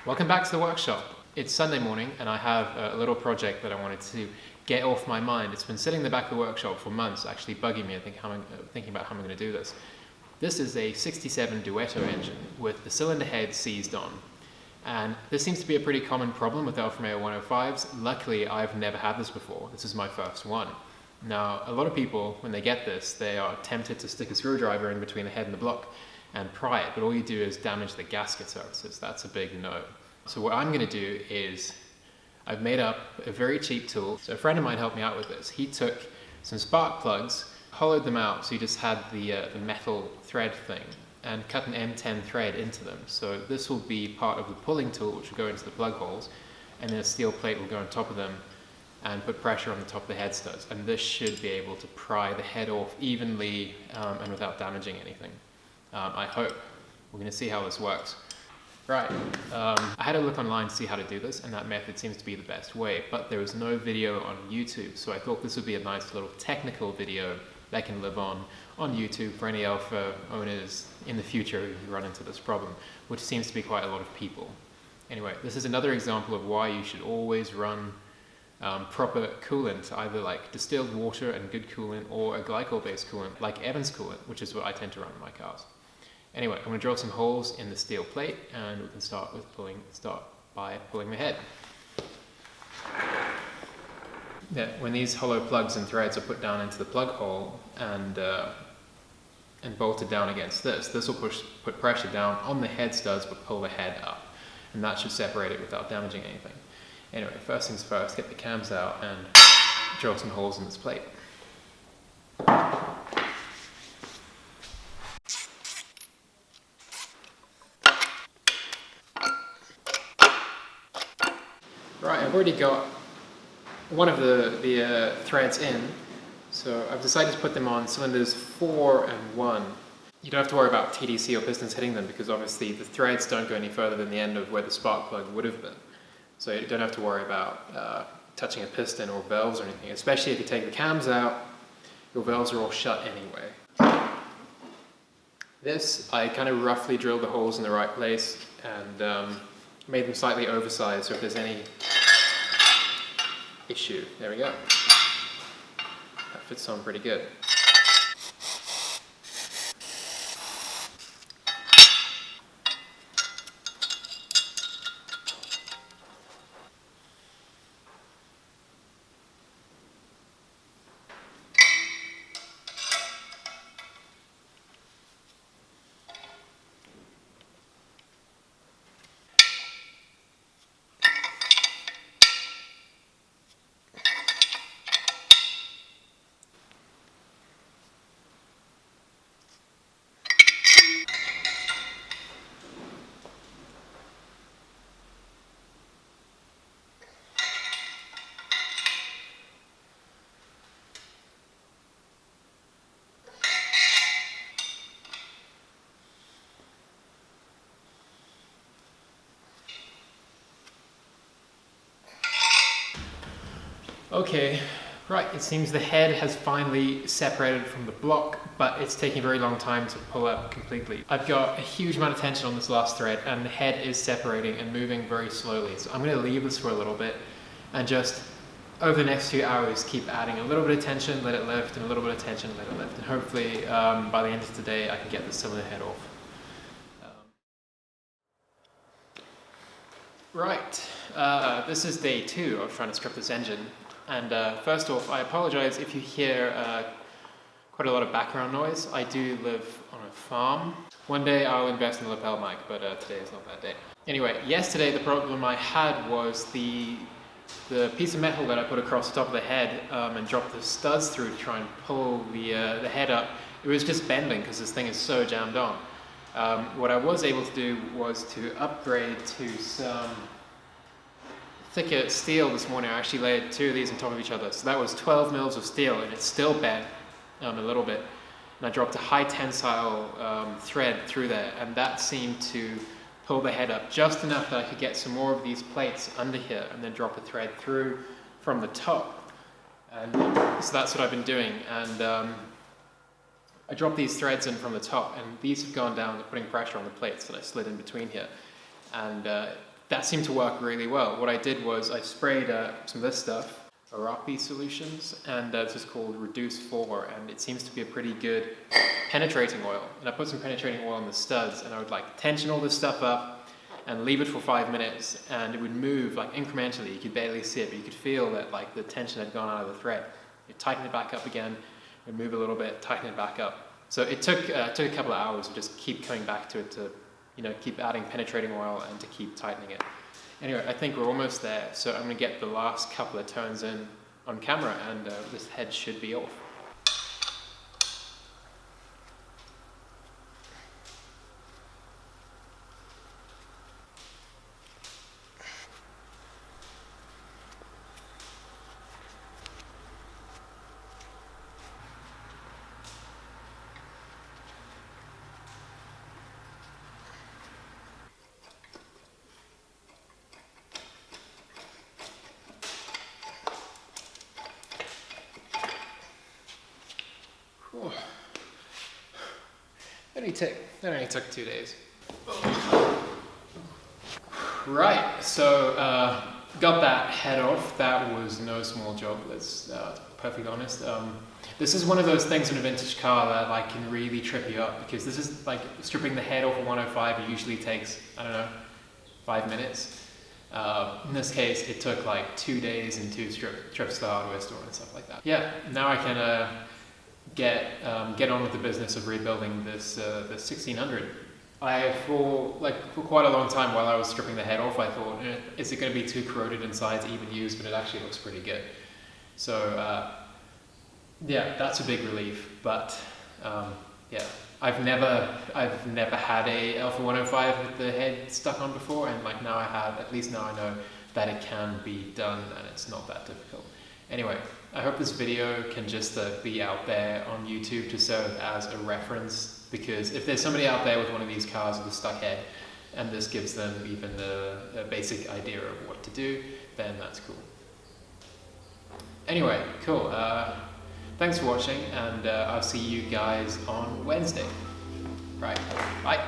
Welcome back to the workshop. It's Sunday morning and I have a little project that I wanted to get off my mind. It's been sitting in the back of the workshop for months, actually bugging me, thinking about how I'm going to do this. This is a 67 Duetto engine with the cylinder head seized on. And this seems to be a pretty common problem with Alfa Romeo 105s. Luckily, I've never had this before. This is my first one. Now, a lot of people, when they get this, they are tempted to stick a screwdriver in between the head and the block and pry it, but all you do is damage the gasket surfaces. That's a big no. So what I'm going to do is, I've made up a very cheap tool. So a friend of mine helped me out with this. He took some spark plugs, hollowed them out, so you just had the metal thread thing, and cut an M10 thread into them. So this will be part of the pulling tool, which will go into the plug holes, and then a steel plate will go on top of them and put pressure on the top of the head studs. And this should be able to pry the head off evenly and without damaging anything. I hope. We're going to see how this works. Right, I had a look online to see how to do this, and that method seems to be the best way, but there was no video on YouTube, so I thought this would be a nice little technical video that can live on YouTube for any Alfa owners in the future who run into this problem, which seems to be quite a lot of people. Anyway, this is another example of why you should always run proper coolant, either like distilled water and good coolant, or a glycol-based coolant like Evans coolant, which is what I tend to run in my cars. Anyway, I'm going to drill some holes in the steel plate, and we can start by pulling the head. Yeah, when these hollow plugs and threads are put down into the plug hole and bolted down against this will put pressure down on the head studs but pull the head up, and that should separate it without damaging anything. Anyway, first things first, get the cams out and drill some holes in this plate. Right, I've already got one of the threads in, so I've decided to put them on cylinders 4 and 1. You don't have to worry about TDC or pistons hitting them, because obviously the threads don't go any further than the end of where the spark plug would have been. So you don't have to worry about touching a piston or valves or anything, especially if you take the cams out, your valves are all shut anyway. This, I kind of roughly drilled the holes in the right place and made them slightly oversized, so if there's any issue, there we go. That fits on pretty good. Okay, right, it seems the head has finally separated from the block, but it's taking a very long time to pull up completely. I've got a huge amount of tension on this last thread, and the head is separating and moving very slowly. So I'm going to leave this for a little bit and just, over the next few hours, keep adding a little bit of tension, let it lift, and a little bit of tension, let it lift. And hopefully, by the end of today, I can get the cylinder head off. Right, this is day 2 of trying to strip this engine. And first off, I apologize if you hear quite a lot of background noise. I do live on a farm. One day I'll invest in a lapel mic, but today is not that day. Anyway, yesterday the problem I had was the piece of metal that I put across the top of the head and dropped the studs through to try and pull the head up. It was just bending because this thing is so jammed on. What I was able to do was to upgrade to some thicker steel this morning. I actually laid 2 of these on top of each other. So that was 12 mils of steel, and it's still bent a little bit. And I dropped a high tensile thread through there, and that seemed to pull the head up just enough that I could get some more of these plates under here and then drop a thread through from the top. And so that's what I've been doing. And I dropped these threads in from the top, and these have gone down, they're putting pressure on the plates that I slid in between here. And that seemed to work really well. What I did was I sprayed some of this stuff, Arapi Solutions, and this is called Reduce 4, and it seems to be a pretty good penetrating oil. And I put some penetrating oil on the studs, and I would like tension all this stuff up and leave it for 5 minutes, and it would move like incrementally. You could barely see it, but you could feel that like the tension had gone out of the thread. You tighten it back up again, and move a little bit, tighten it back up. So it took a couple of hours to just keep coming back to it, to keep adding penetrating oil and to keep tightening it. Anyway, I think we're almost there, so I'm going to get the last couple of turns in on camera, and this head should be off. That only took 2 days. Right, so got that head off. That was no small job, let's be perfectly honest. This is one of those things in a vintage car that like can really trip you up, because this is like stripping the head off a 105 usually takes, I don't know, 5 minutes. In this case, it took like 2 days and 2 trips to the hardware store and stuff like that. Yeah, now I can get on with the business of rebuilding this 1600. For quite a long time while I was stripping the head off, I thought, is it going to be too corroded inside to even use? But it actually looks pretty good. So yeah, that's a big relief. But yeah, I've never had a Alfa 105 with the head stuck on before, and like now I have. At least now I know that it can be done, and it's not that difficult. Anyway, I hope this video can just be out there on YouTube to serve as a reference, because if there's somebody out there with one of these cars with a stuck head and this gives them even a basic idea of what to do, then that's cool. Anyway, cool. Thanks for watching, and I'll see you guys on Wednesday. Right, bye.